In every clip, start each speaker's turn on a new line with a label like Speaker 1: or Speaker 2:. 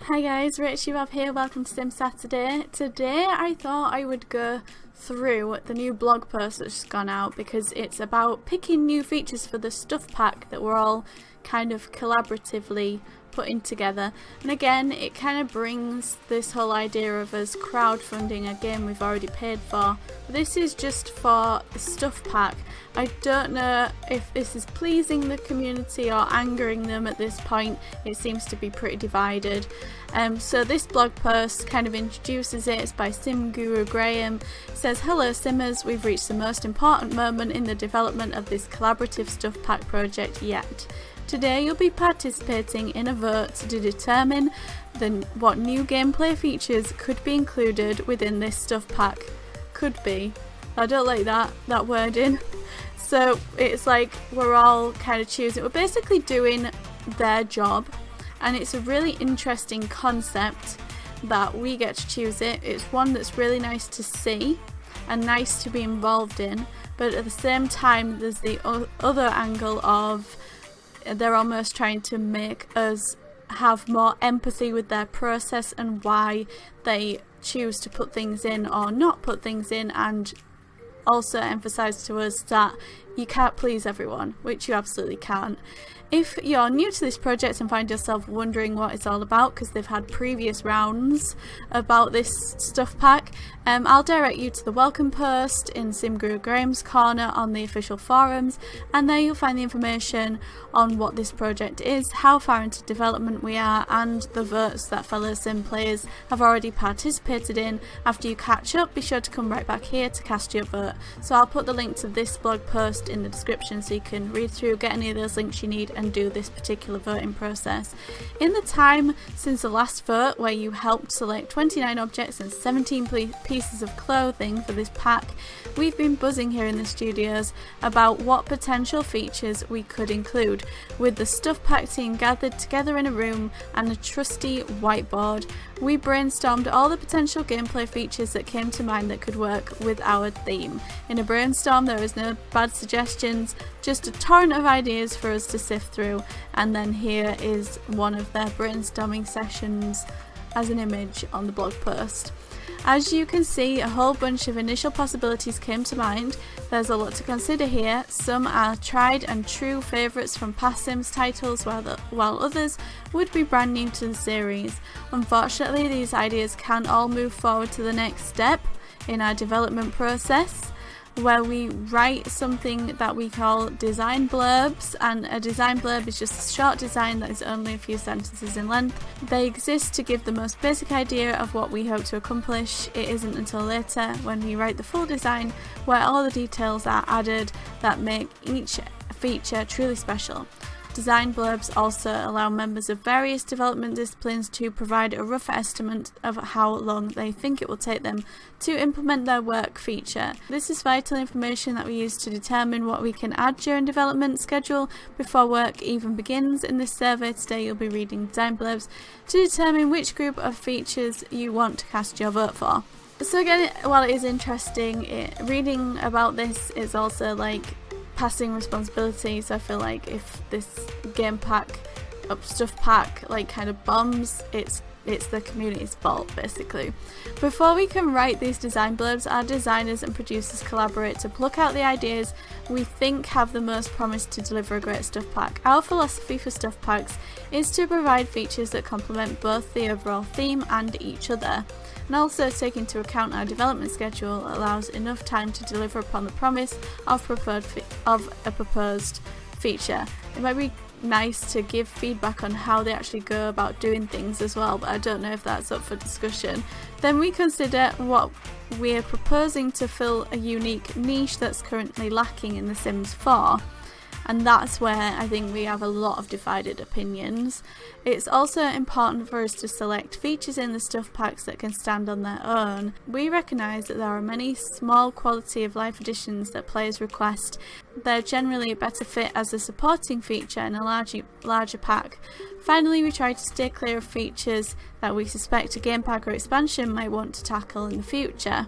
Speaker 1: Hi guys, rachybop here, welcome to Sim Saturday. Today I thought I would go through the new blog post that's just gone out because it's about picking new features for the stuff pack that we're all kind of collaboratively putting together. And again, it kind of brings this whole idea of us crowdfunding a game we've already paid for. But this is just for the stuff pack. I don't know if this is pleasing the community or angering them at this point. It seems to be pretty divided. So this blog post kind of introduces it. It's by Sim Guru Graham. It says, "Hello Simmers, we've reached the most important moment in the development of this collaborative stuff pack project yet. Today you'll be participating in a vote to determine what new gameplay features could be included within this stuff pack." Could be. I don't like that wording. So it's like we're all kind of choosing. We're basically doing their job, and it's a really interesting concept that we get to choose it. It's one that's really nice to see and nice to be involved in, but at the same time there's the other angle of they're almost trying to make us have more empathy with their process and why they choose to put things in or not put things in, and also emphasize to us that you can't please everyone, which you absolutely can't. If you're new to this project and find yourself wondering what it's all about, because they've had previous rounds about this stuff pack, I'll direct you to the welcome post in Sim Guru Graham's corner on the official forums, and there you'll find the information on what this project is, how far into development we are, and the votes that fellow Sim players have already participated in. After you catch up, be sure to come right back here to cast your vote. So I'll put the link to this blog post in the description so you can read through, get any of those links you need, and do this particular voting process. In the time since the last vote, where you helped select 29 objects and 17 pieces of clothing for this pack, we've been buzzing here in the studios about what potential features we could include. With the stuff pack team gathered together in a room and a trusty whiteboard, we brainstormed all the potential gameplay features that came to mind that could work with our theme. In a brainstorm, there was no bad suggestions, just a torrent of ideas for us to sift through, and then here is one of their brainstorming sessions as an image on the blog post. As you can see, a whole bunch of initial possibilities came to mind. There's a lot to consider here. Some are tried and true favourites from past Sims titles, while others would be brand new to the series. Unfortunately, these ideas can't all move forward to the next step in our development process, where we write something that we call design blurbs, and a design blurb is just a short design that is only a few sentences in length. They exist to give the most basic idea of what we hope to accomplish. It isn't until later, when we write the full design, where all the details are added that make each feature truly special. Design blurbs also allow members of various development disciplines to provide a rough estimate of how long they think it will take them to implement their work feature. This is vital information that we use to determine what we can add during development schedule before work even begins. In this survey today, you'll be reading design blurbs to determine which group of features you want to cast your vote for. So again, while it is interesting, reading about this is also like passing responsibilities. I feel like if this game pack, stuff pack, like kind of bombs, it's the community's fault basically. Before we can write these design blurbs, our designers and producers collaborate to pluck out the ideas we think have the most promise to deliver a great stuff pack. Our philosophy for stuff packs is to provide features that complement both the overall theme and each other, and also take into account our development schedule allows enough time to deliver upon the promise of a proposed feature. It might be nice to give feedback on how they actually go about doing things as well, but I don't know if that's up for discussion. Then we consider what we are proposing to fill a unique niche that's currently lacking in The Sims 4. And that's where I think we have a lot of divided opinions. It's also important for us to select features in the stuff packs that can stand on their own. We recognise that there are many small quality of life additions that players request. They're generally a better fit as a supporting feature in a larger pack. Finally, we try to stay clear of features that we suspect a game pack or expansion might want to tackle in the future.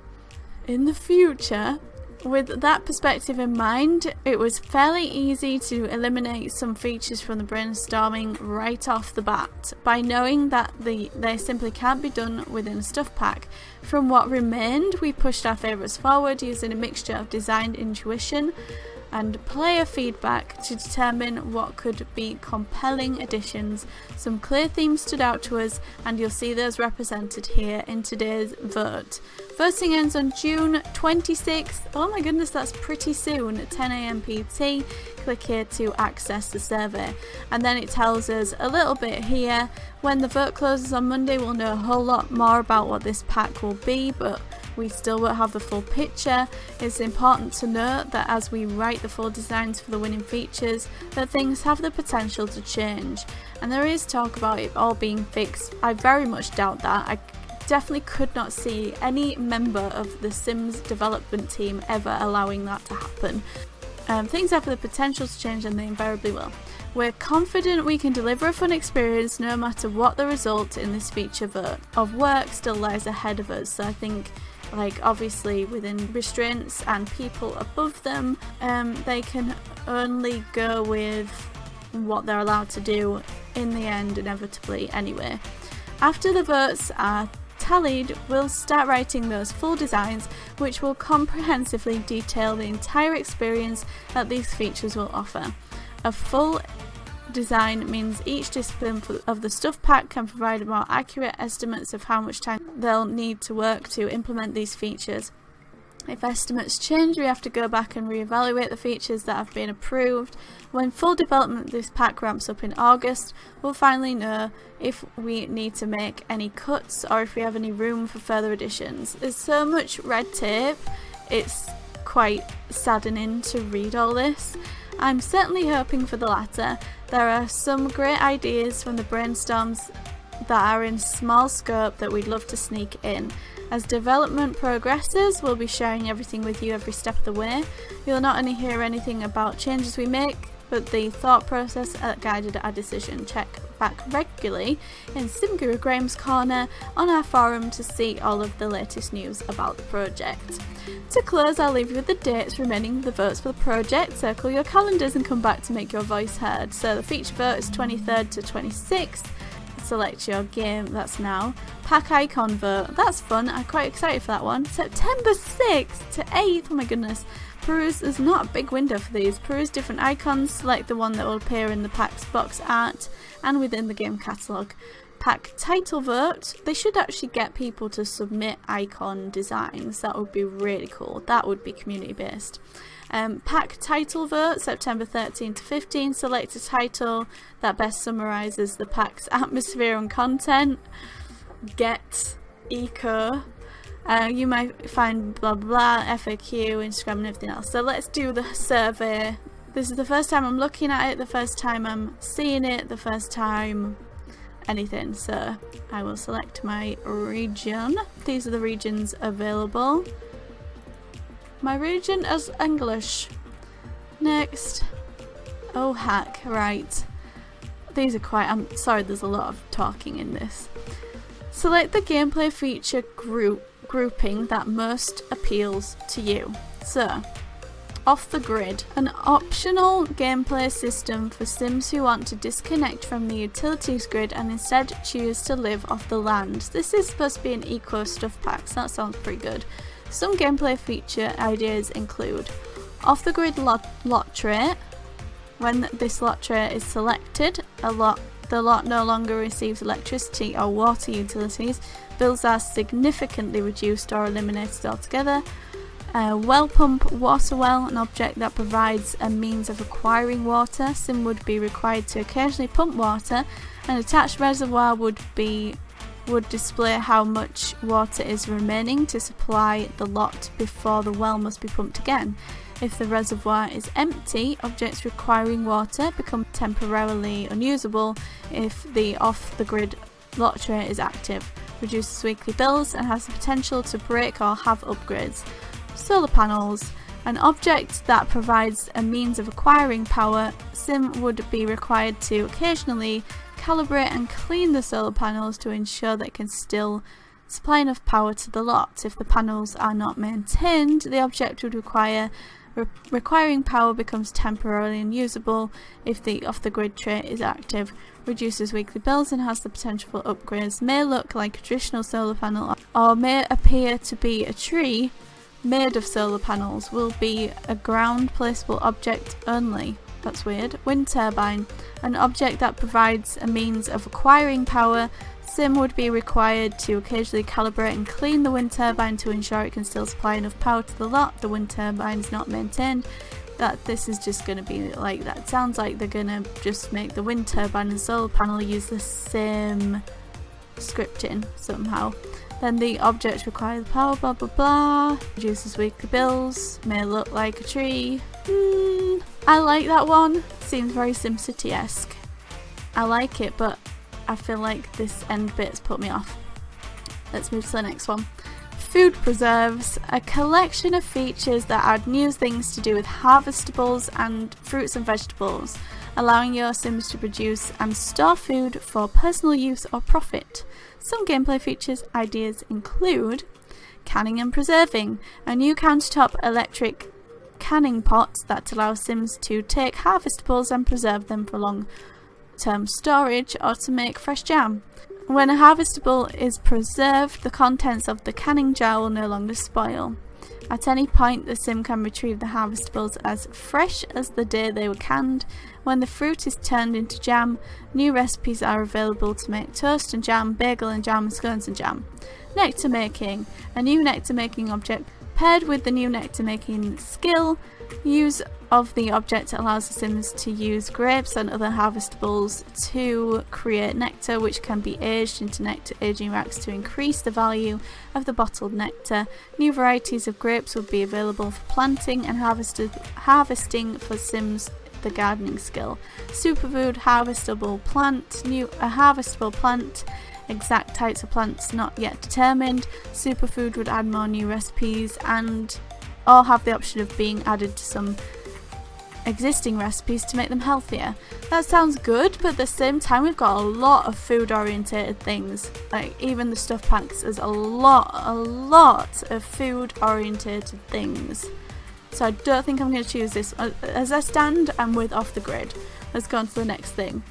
Speaker 1: In the future? with that perspective in mind, it was fairly easy to eliminate some features from the brainstorming right off the bat by knowing that they simply can't be done within a stuff pack. From what remained, we pushed our favourites forward using a mixture of design intuition and player feedback to determine what could be compelling additions. Some clear themes stood out to us, and you'll see those represented here in today's vote. Voting ends on June 26th. Oh my goodness, that's pretty soon, at 10 AM PT. Click here to access the survey. And then it tells us a little bit here. When the vote closes on Monday, we'll know a whole lot more about what this pack will be, but we still won't have the full picture. It's important to note that as we write the full designs for the winning features, that things have the potential to change. And there is talk about it all being fixed. I very much doubt that. I definitely could not see any member of the Sims development team ever allowing that to happen. Things have the potential to change, and they invariably will. We're confident we can deliver a fun experience no matter what the result in this feature vote of work still lies ahead of us. So I think, like, obviously within restraints and people above them, they can only go with what they're allowed to do in the end, inevitably anyway. After the votes are tallied, we'll start writing those full designs, which will comprehensively detail the entire experience that these features will offer. A full design means each discipline of the stuff pack can provide more accurate estimates of how much time they'll need to work to implement these features. If estimates change, we have to go back and reevaluate the features that have been approved. When full development of this pack ramps up in August, we'll finally know if we need to make any cuts or if we have any room for further additions. There's so much red tape, it's quite saddening to read all this. I'm certainly hoping for the latter. There are some great ideas from the brainstorms that are in small scope that we'd love to sneak in. As development progresses, we'll be sharing everything with you every step of the way. You'll not only hear anything about changes we make, but the thought process that guided our decision. Check back regularly in Sim Guru Graham's Corner on our forum to see all of the latest news about the project. To close, I'll leave you with the dates remaining the votes for the project. Circle your calendars and come back to make your voice heard. So the feature vote is 23rd to 26th. Select your game, that's now. Pack icon vote, that's fun, I'm quite excited for that one. September 6th to 8th, oh my goodness. Peruse, there's not a big window for these. Peruse different icons, select the one that will appear in the pack's box art and within the game catalogue. Pack title vote, they should actually get people to submit icon designs, that would be really cool, that would be community based. Pack title vote, September 13 to 15, select a title that best summarises the pack's atmosphere and content. Get eco, you might find blah blah, FAQ, Instagram and everything else. So let's do the survey. This is the first time I'm looking at it, the first time I'm seeing it, the first time anything. So I will select my region. These are the regions available. My region is English. Next. Oh heck, right. These are quite, I'm sorry there's a lot of talking in this. Select the gameplay feature grouping that most appeals to you. So, off the grid, an optional gameplay system for Sims who want to disconnect from the utilities grid and instead choose to live off the land. This is supposed to be an eco stuff pack, so that sounds pretty good. Some gameplay feature ideas include off the grid lot trait. When this lot trait is selected, the lot no longer receives electricity or water utilities. Bills are significantly reduced or eliminated altogether. Well pump water well, an object that provides a means of acquiring water. Sim would be required to occasionally pump water. An attached reservoir would display how much water is remaining to supply the lot before the well must be pumped again. If the reservoir is empty, objects requiring water become temporarily unusable if the off-the-grid lot tray is active, reduces weekly bills and has the potential to break or have upgrades. Solar panels. An object that provides a means of acquiring power. Sim would be required to occasionally calibrate and clean the solar panels to ensure they can still supply enough power to the lot. If the panels are not maintained, the object would requiring power becomes temporarily unusable. If the off-the-grid trait is active, reduces weekly bills and has the potential for upgrades, may look like a traditional solar panel or may appear to be a tree made of solar panels, will be a ground placeable object only. That's weird. Wind turbine, an object that provides a means of acquiring power. Sim would be required to occasionally calibrate and clean the wind turbine to ensure it can still supply enough power to the lot. The wind turbine is not maintained. This is just going to be like that. Sounds like they're going to just make the wind turbine and solar panel use the same scripting somehow. Then the object requires power, blah blah blah. Reduces weekly bills. May look like a tree. I like that one. Seems very SimCity-esque. I like it, but I feel like this end bit's put me off. Let's move to the next one. Food preserves, a collection of features that add new things to do with harvestables and fruits and vegetables, allowing your Sims to produce and store food for personal use or profit. Some gameplay features ideas include canning and preserving, a new countertop electric canning pot that allows Sims to take harvestables and preserve them for long-term storage or to make fresh jam. When a harvestable is preserved, the contents of the canning jar will no longer spoil. At any point, the Sim can retrieve the harvestables as fresh as the day they were canned. When the fruit is turned into jam, new recipes are available to make toast and jam, bagel and jam, scones and jam. Nectar making, a new nectar making object paired with the new nectar making skill. Use of the object allows the Sims to use grapes and other harvestables to create nectar, which can be aged into nectar aging racks to increase the value of the bottled nectar. New varieties of grapes will be available for planting and harvesting for Sims the gardening skill. Superfood harvestable plant, a harvestable plant. Exact types of plants not yet determined. Superfood would add more new recipes and or have the option of being added to some existing recipes to make them healthier. That sounds good, but at the same time we've got a lot of food orientated things. Like even the stuff packs is a lot of food orientated things. So I don't think I'm going to choose this. As I stand, I'm with off the grid. Let's go on to the next thing.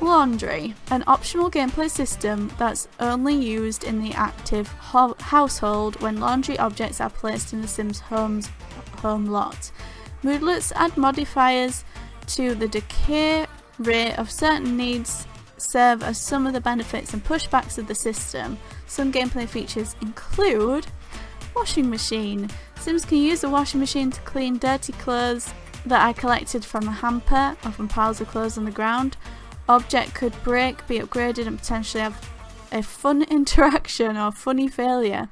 Speaker 1: Laundry, an optional gameplay system that's only used in the active household when laundry objects are placed in the Sims home lot. Moodlets add modifiers to the decay rate of certain needs, serve as some of the benefits and pushbacks of the system. Some gameplay features include washing machine. Sims can use the washing machine to clean dirty clothes that are collected from a hamper or from piles of clothes on the ground. Object could break, be upgraded and potentially have a fun interaction or funny failure.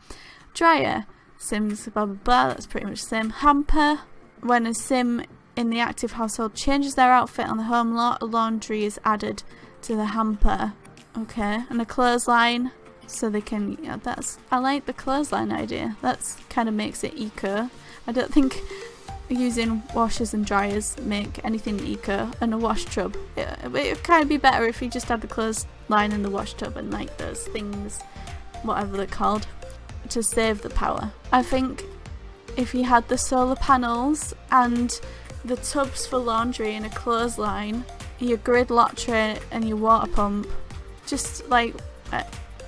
Speaker 1: Dryer. Sims blah blah blah, that's pretty much the same. Hamper. When a Sim in the active household changes their outfit on the home lot, laundry is added to the hamper. Okay, and a clothesline. So they can, yeah, I like the clothesline idea. That's kind of makes it eco. I don't think using washers and dryers make anything eco, and a wash tub. It would kind of be better if you just had the clothesline in the wash tub and like those things, whatever they're called, to save the power. I think if you had the solar panels and the tubs for laundry and a clothesline, your grid lot tray and your water pump, just like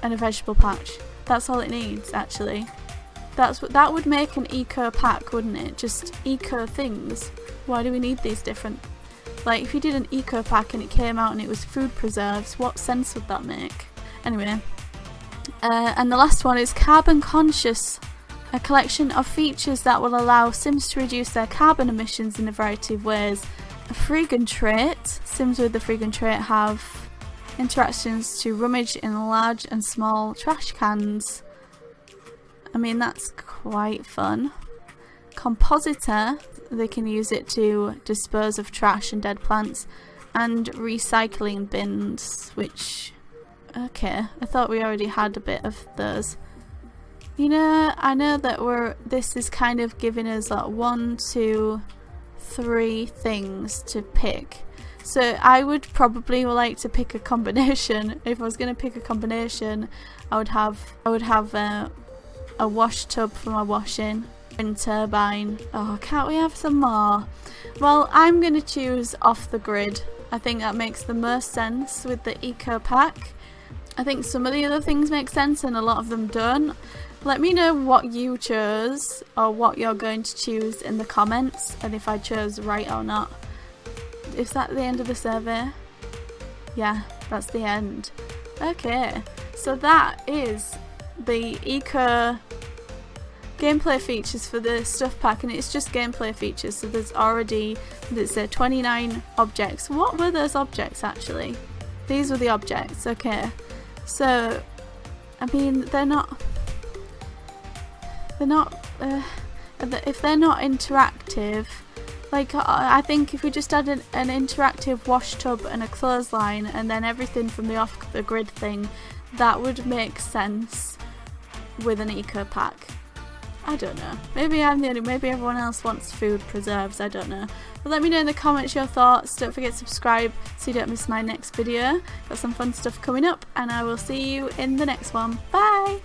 Speaker 1: and a vegetable patch. That's all it needs actually. That would make an eco pack, wouldn't it? Just eco things. Why do we need these different? Like if you did an eco pack and it came out and it was food preserves, what sense would that make? Anyway, and the last one is carbon conscious, a collection of features that will allow Sims to reduce their carbon emissions in a variety of ways. A freegan trait. Sims with the freegan trait have interactions to rummage in large and small trash cans. I mean, that's quite fun. Compositor, they can use it to dispose of trash and dead plants. And recycling bins, which, okay, I thought we already had a bit of those. You know, I know that this is kind of giving us like 1, 2, 3 things to pick. So I would probably like to pick a combination. If I was going to pick a combination, I would have a wash tub for my washing, wind turbine. Oh, can't we have some more? Well, I'm going to choose off the grid. I think that makes the most sense with the eco pack. I think some of the other things make sense and a lot of them don't. Let me know what you chose or what you're going to choose in the comments, and if I chose right or not. Is that the end of the survey? Yeah, that's the end. Okay, so that is the eco gameplay features for the stuff pack, and it's just gameplay features, so there's 29 objects. What were those objects actually? These were the objects, okay. So, I mean, if they're not interactive, like I think if we just had an interactive wash tub and a clothesline and then everything from the off the grid thing, that would make sense with an eco pack. I don't know. Maybe I'm the only. Maybe everyone else wants food preserves. I don't know. But let me know in the comments your thoughts. Don't forget to subscribe so you don't miss my next video. Got some fun stuff coming up, and I will see you in the next one. Bye!